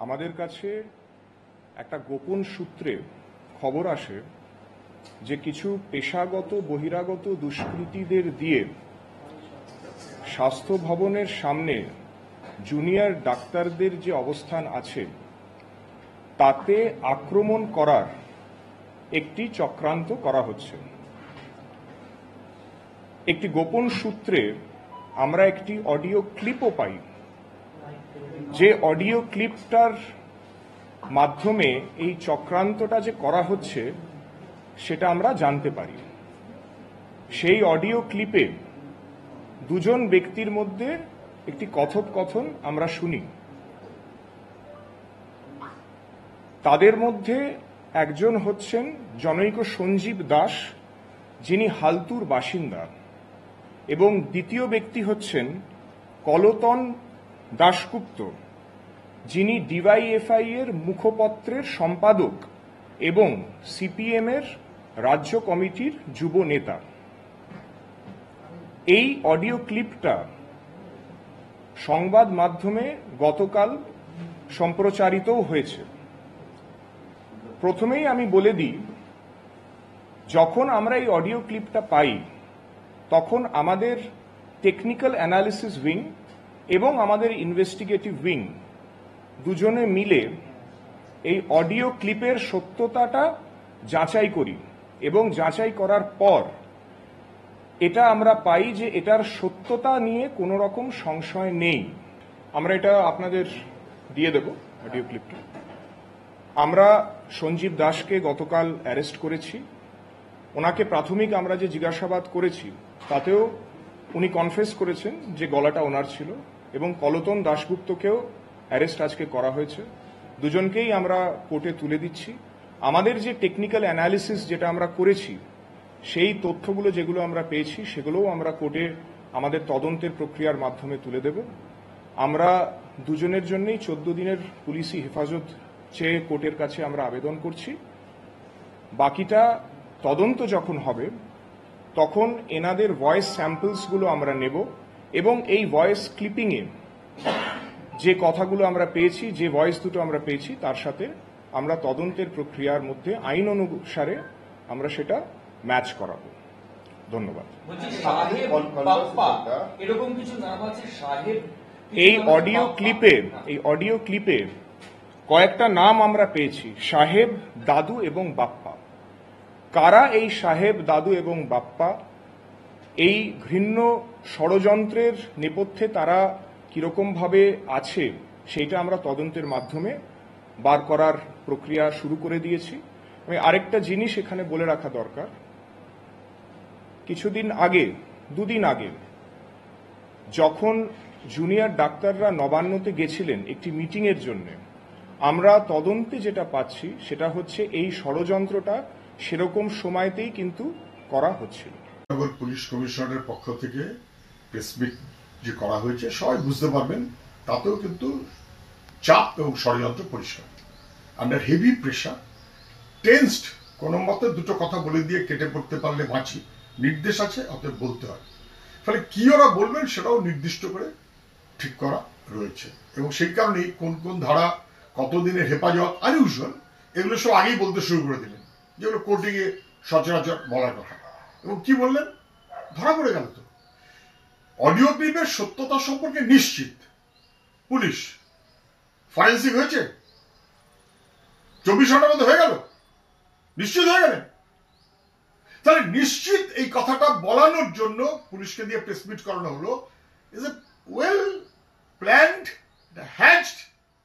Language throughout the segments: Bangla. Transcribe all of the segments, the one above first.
আমাদের কাছে একটা গোপন সূত্রে খবর আসে যে কিছু পেশাগত বহিরাগত দুষ্কৃতীদের দিয়ে স্বাস্থ্য ভবনের সামনে জুনিয়র ডাক্তারদের যে অবস্থান আছে তাতে আক্রমণ করার একটি চক্রান্ত করা হচ্ছে। একটি গোপন সূত্রে আমরা একটি অডিও ক্লিপও পাই, যে অডিও ক্লিপটার মাধ্যমে এই চক্রান্তটা যে করা হচ্ছে সেটা আমরা জানতে পারি। সেই অডিও ক্লিপে দুজন ব্যক্তির মধ্যে একটি কথোপকথন আমরা শুনি। তাদের মধ্যে একজন হচ্ছেন জনৈক সঞ্জীব দাস, যিনি হালতুর বাসিন্দা, এবং দ্বিতীয় ব্যক্তি হচ্ছেন কলতন দাশগুপ্ত, যিনি ডিওয়াইএফআই এর মুখপত্রের সম্পাদক এবং সিপিএম এর রাজ্য কমিটির যুব নেতা। এই অডিও ক্লিপটা সংবাদ মাধ্যমে গতকাল সম্প্রচারিতও হয়েছে। প্রথমেই আমি বলে দিই, যখন আমরা এই অডিও ক্লিপটা পাই তখন আমাদের টেকনিক্যাল অ্যানালিসিস উইং এবং আমাদের ইনভেস্টিগেটিভ উইং দুজনে মিলে এই অডিও ক্লিপের সত্যতাটা যাচাই করি এবং যাচাই করার পর এটা আমরা পাই যে এটার সত্যতা নিয়ে কোনো রকম সংশয় নেই। আমরা এটা আপনাদের দিয়ে দেব অডিও ক্লিপটা। আমরা সঞ্জীব দাসকে গতকাল অ্যারেস্ট করেছি। ওনাকে প্রাথমিক আমরা যে জিজ্ঞাসাবাদ করেছি তাতেও উনি কনফেস করেছেন যে গলাটা ওনার ছিল, এবং কলতন দাশগুপ্তকেও অ্যারেস্ট আজকে করা হয়েছে। দুজনকেই আমরা কোর্টে তুলে দিচ্ছি। আমাদের যে টেকনিক্যাল অ্যানালিসিস যেটা আমরা করেছি সেই তথ্যগুলো যেগুলো আমরা পেয়েছি সেগুলোও আমরা কোর্টে আমাদের তদন্তের প্রক্রিয়ার মাধ্যমে তুলে দেব। আমরা দুজনের জন্যই 14 দিনের পুলিশি হেফাজত চেয়ে কোর্টের কাছে আমরা আবেদন করছি। বাকিটা তদন্ত যখন হবে তখন এনাদের ভয়েস স্যাম্পলসগুলো আমরা নেব এবং এই ভয়েস ক্লিপিংয়ে যে কথাগুলো আমরা পেয়েছি, যে ভয়েস দুটো আমরা পেয়েছি, তার সাথে আমরা তদন্তের প্রক্রিয়ার মধ্যে আইন অনুসারে আমরা সেটা ম্যাচ করাবো। ধন্যবাদ। এই অডিও ক্লিপে কয়েকটা নাম আমরা পেয়েছি, সাহেব, দাদু এবং বাপ্পা। কারা এই সাহেব, দাদু এবং বাপ্পা, এই ঘৃণ্য ষড়যন্ত্রের নেপথ্যে তারা কিরকম ভাবে আছে সেইটা আমরা তদন্তের মাধ্যমে বার করার প্রক্রিয়া শুরু করে দিয়েছি। আরেকটা জিনিস এখানে বলে রাখা দরকার, কিছুদিন আগে, 2 দিন আগে, যখন জুনিয়র ডাক্তাররা নবান্নতে গেছিলেন একটি মিটিং এর জন্য, আমরা তদন্তে যেটা পাচ্ছি সেটা হচ্ছে এই ষড়যন্ত্রটা সেরকম সময়তেই কিন্তু করা হচ্ছিল। পুলিশ কমিশনারের পক্ষ থেকে প্রেসমিট যে করা হয়েছে সবাই বুঝতে পারবেন, তাতেও কিন্তু চাপ এবং ষড়যন্ত্র পরিষ্কার। আন্ডার হেভি প্রেশার, টেন্সড, কোনো মতে দুটো কথা বলে দিয়ে কেটে পড়তে পারলে বাঁচি, নির্দেশ আছে, অতএব বলতে হয়। ফলে কি ওরা বলবেন সেটাও নির্দিষ্ট করে ঠিক করা রয়েছে, এবং সেই কারণেই কোন কোন ধারা, কতদিনের হেফাজত, আনইউজুয়াল, এগুলো সব আগেই বলতে শুরু করে দিলেন, যেগুলো কোর্টে গিয়ে সচরাচর বলার কথা। এবং কি বললেন, ধরা পড়ে গেল তো। অডিও ক্লিপের সত্যতা সম্পর্কে নিশ্চিত পুলিশ, ফরেন্সিক হয়েছে, 24 ঘন্টার মধ্যে হয়ে গেল, নিশ্চিত হয়ে গেলেন। তাহলে নিশ্চিত এই কথাটা বলানোর জন্য পুলিশকে দিয়ে প্রেসমিট করানো হলো। Is a well planned, hatched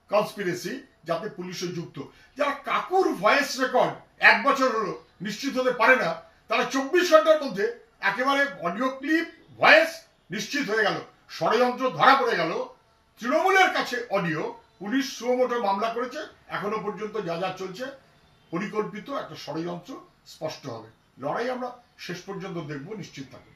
conspiracy, যাতে পুলিশও যুক্ত। যারা কাকুর ভয়েস রেকর্ড 1 বছর হলো নিশ্চিত হতে পারে না, তারা 24 ঘন্টার মধ্যে একেবারে অডিও ক্লিপ, ভয়েস নিশ্চিত হয়ে গেল, ষড়যন্ত্র ধরা পড়ে গেল। তৃণমূলের কাছে অডিও, পুলিশ সুমোটো মামলা করেছে, এখনো পর্যন্ত যা যা চলছে পরিকল্পিত একটা ষড়যন্ত্র স্পষ্ট হবে। লড়াই আমরা শেষ পর্যন্ত দেখব, নিশ্চিত থাকবো।